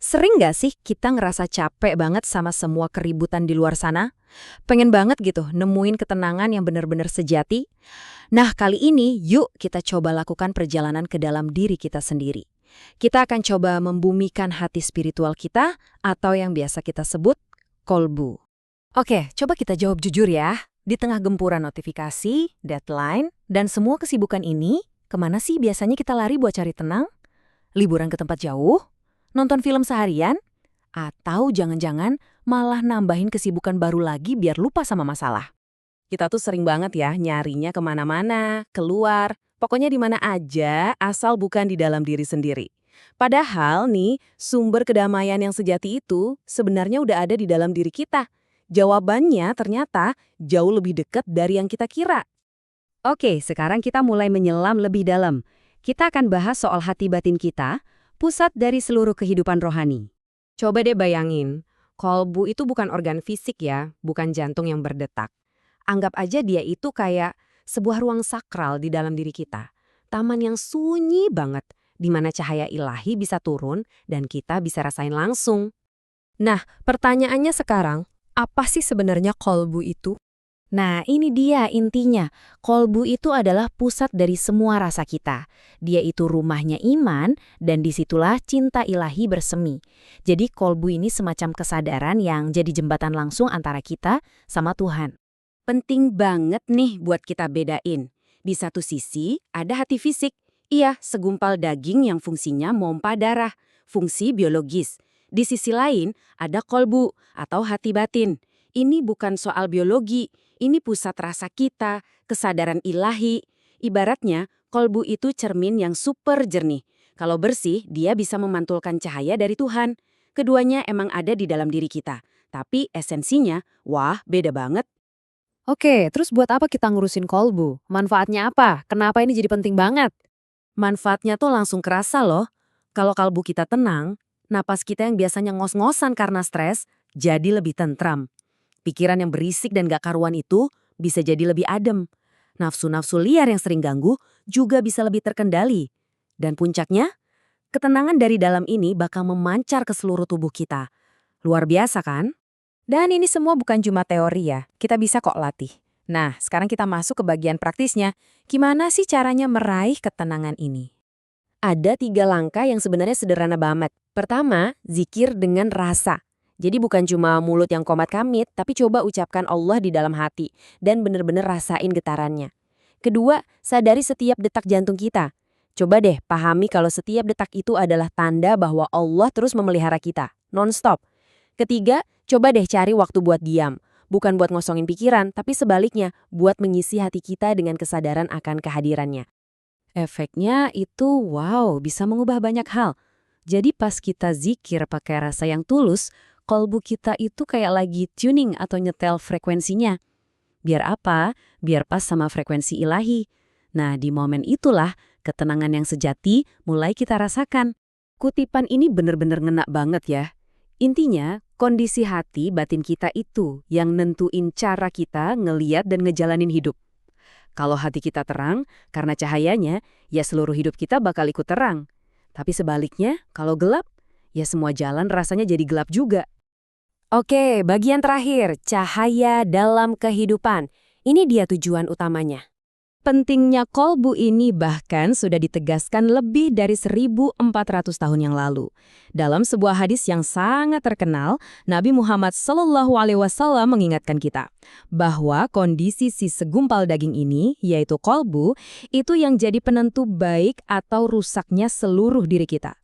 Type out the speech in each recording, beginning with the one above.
Sering nggak sih kita ngerasa capek banget sama semua keributan di luar sana? Pengen banget gitu nemuin ketenangan yang benar-benar sejati? Nah, kali ini yuk kita coba lakukan perjalanan ke dalam diri kita sendiri. Kita akan coba membumikan hati spiritual kita atau yang biasa kita sebut kolbu. Oke, coba kita jawab jujur ya. Di tengah gempuran notifikasi, deadline, dan semua kesibukan ini, kemana sih biasanya kita lari buat cari tenang? Liburan ke tempat jauh? Nonton film seharian? Atau jangan-jangan malah nambahin kesibukan baru lagi biar lupa sama masalah? Kita tuh sering banget ya nyarinya kemana-mana, keluar, pokoknya di mana aja asal bukan di dalam diri sendiri. Padahal nih, sumber kedamaian yang sejati itu sebenarnya udah ada di dalam diri kita. Jawabannya ternyata jauh lebih dekat dari yang kita kira. Oke, sekarang kita mulai menyelam lebih dalam. Kita akan bahas soal hati batin kita, pusat dari seluruh kehidupan rohani. Coba deh bayangin, kolbu itu bukan organ fisik ya, bukan jantung yang berdetak. Anggap aja dia itu kayak sebuah ruang sakral di dalam diri kita. Taman yang sunyi banget, di mana cahaya ilahi bisa turun dan kita bisa rasain langsung. Nah, pertanyaannya sekarang, apa sih sebenarnya kolbu itu? Nah, ini dia intinya. Kolbu itu adalah pusat dari semua rasa kita. Dia itu rumahnya iman, dan disitulah cinta ilahi bersemi. Jadi kolbu ini semacam kesadaran yang jadi jembatan langsung antara kita sama Tuhan. Penting banget nih buat kita bedain. Di satu sisi, ada hati fisik. Iya, segumpal daging yang fungsinya mompa darah, fungsi biologis. Di sisi lain, ada kolbu atau hati batin. Ini bukan soal biologi, ini pusat rasa kita, kesadaran ilahi. Ibaratnya, kolbu itu cermin yang super jernih. Kalau bersih, dia bisa memantulkan cahaya dari Tuhan. Keduanya emang ada di dalam diri kita. Tapi esensinya, wah beda banget. Oke, terus buat apa kita ngurusin kolbu? Manfaatnya apa? Kenapa ini jadi penting banget? Manfaatnya tuh langsung kerasa loh. Kalau kalbu kita tenang, napas kita yang biasanya ngos-ngosan karena stres, jadi lebih tentram. Pikiran yang berisik dan gak karuan itu bisa jadi lebih adem. Nafsu-nafsu liar yang sering ganggu juga bisa lebih terkendali. Dan puncaknya, ketenangan dari dalam ini bakal memancar ke seluruh tubuh kita. Luar biasa kan? Dan ini semua bukan cuma teori ya, kita bisa kok latih. Nah, sekarang kita masuk ke bagian praktisnya. Gimana sih caranya meraih ketenangan ini? Ada 3 langkah yang sebenarnya sederhana banget. Pertama, zikir dengan rasa. Jadi bukan cuma mulut yang komat kamit, tapi coba ucapkan Allah di dalam hati dan benar-benar rasain getarannya. Kedua, sadari setiap detak jantung kita. Coba deh pahami kalau setiap detak itu adalah tanda bahwa Allah terus memelihara kita, non-stop. Ketiga, coba deh cari waktu buat diam. Bukan buat ngosongin pikiran, tapi sebaliknya buat mengisi hati kita dengan kesadaran akan kehadirannya. Efeknya itu wow, bisa mengubah banyak hal. Jadi pas kita zikir pakai rasa yang tulus, kolbu kita itu kayak lagi tuning atau nyetel frekuensinya. Biar apa? Biar pas sama frekuensi ilahi. Nah, di momen itulah ketenangan yang sejati mulai kita rasakan. Kutipan ini bener-bener ngena banget ya. Intinya, kondisi hati batin kita itu yang nentuin cara kita ngeliat dan ngejalanin hidup. Kalau hati kita terang, karena cahayanya, ya seluruh hidup kita bakal ikut terang. Tapi sebaliknya, kalau gelap, ya semua jalan rasanya jadi gelap juga. Oke, bagian terakhir, cahaya dalam kehidupan. Ini dia tujuan utamanya. Pentingnya kolbu ini bahkan sudah ditegaskan lebih dari 1400 tahun yang lalu. Dalam sebuah hadis yang sangat terkenal, Nabi Muhammad SAW mengingatkan kita bahwa kondisi si segumpal daging ini, yaitu kolbu, itu yang jadi penentu baik atau rusaknya seluruh diri kita.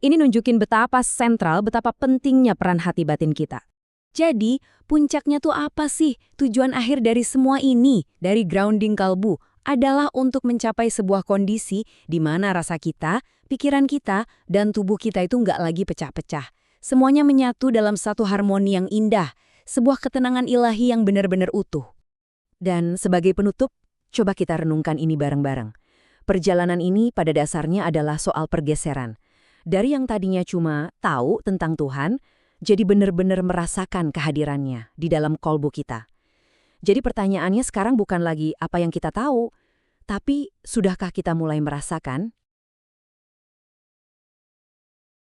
Ini nunjukin betapa sentral, betapa pentingnya peran hati batin kita. Jadi, puncaknya tuh apa sih? Tujuan akhir dari semua ini, dari grounding kalbu, adalah untuk mencapai sebuah kondisi di mana rasa kita, pikiran kita, dan tubuh kita itu nggak lagi pecah-pecah. Semuanya menyatu dalam satu harmoni yang indah, sebuah ketenangan ilahi yang benar-benar utuh. Dan sebagai penutup, coba kita renungkan ini bareng-bareng. Perjalanan ini pada dasarnya adalah soal pergeseran. Dari yang tadinya cuma tahu tentang Tuhan, jadi benar-benar merasakan kehadirannya di dalam kolbu kita. Jadi pertanyaannya sekarang bukan lagi apa yang kita tahu, tapi sudahkah kita mulai merasakan